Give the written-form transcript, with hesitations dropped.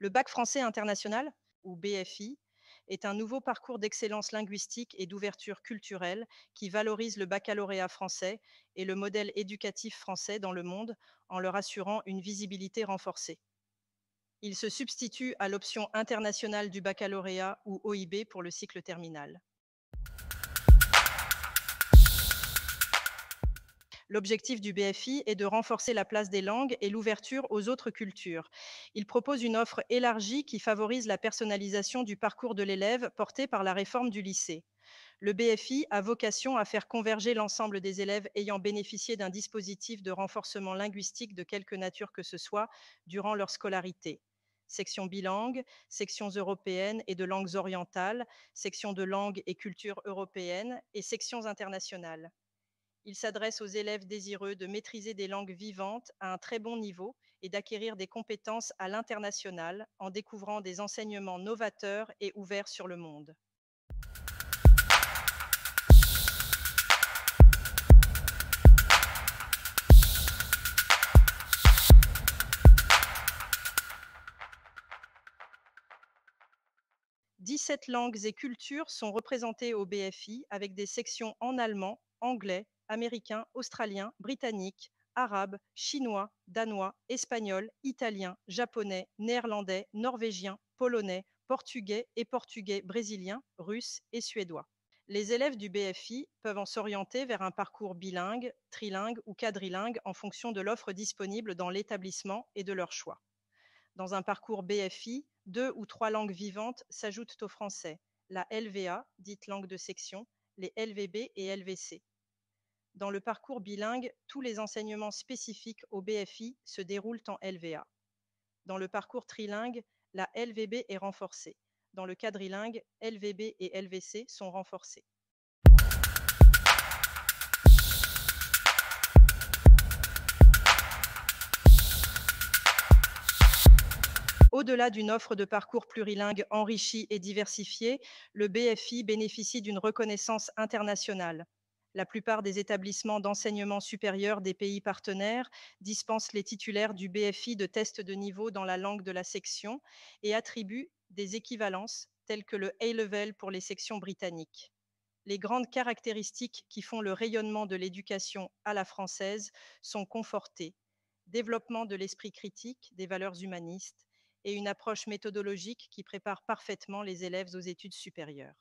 Le bac français international, ou BFI, est un nouveau parcours d'excellence linguistique et d'ouverture culturelle qui valorise le baccalauréat français et le modèle éducatif français dans le monde en leur assurant une visibilité renforcée. Il se substitue à l'option internationale du baccalauréat ou OIB pour le cycle terminal. L'objectif du BFI est de renforcer la place des langues et l'ouverture aux autres cultures. Il propose une offre élargie qui favorise la personnalisation du parcours de l'élève portée par la réforme du lycée. Le BFI a vocation à faire converger l'ensemble des élèves ayant bénéficié d'un dispositif de renforcement linguistique de quelque nature que ce soit durant leur scolarité. Sections bilingues, sections européennes et de langues orientales, sections de langues et cultures européennes et sections internationales. Il s'adresse aux élèves désireux de maîtriser des langues vivantes à un très bon niveau et d'acquérir des compétences à l'international en découvrant des enseignements novateurs et ouverts sur le monde. Dix-sept langues et cultures sont représentées au BFI avec des sections en allemand, anglais, américain, australien, britannique, arabe, chinois, danois, espagnol, italien, japonais, néerlandais, norvégien, polonais, portugais et portugais brésilien, russe et suédois. Les élèves du BFI peuvent en s'orienter vers un parcours bilingue, trilingue ou quadrilingue en fonction de l'offre disponible dans l'établissement et de leur choix. Dans un parcours BFI, deux ou trois langues vivantes s'ajoutent au français, la LVA, dite langue de section, les LVB et LVC. Dans le parcours bilingue, tous les enseignements spécifiques au BFI se déroulent en LVA. Dans le parcours trilingue, la LVB est renforcée. Dans le quadrilingue, LVB et LVC sont renforcés. Au-delà d'une offre de parcours plurilingue enrichie et diversifiée, le BFI bénéficie d'une reconnaissance internationale. La plupart des établissements d'enseignement supérieur des pays partenaires dispensent les titulaires du BFI de tests de niveau dans la langue de la section et attribuent des équivalences telles que le A-Level pour les sections britanniques. Les grandes caractéristiques qui font le rayonnement de l'éducation à la française sont confortées: développement de l'esprit critique, des valeurs humanistes et une approche méthodologique qui prépare parfaitement les élèves aux études supérieures.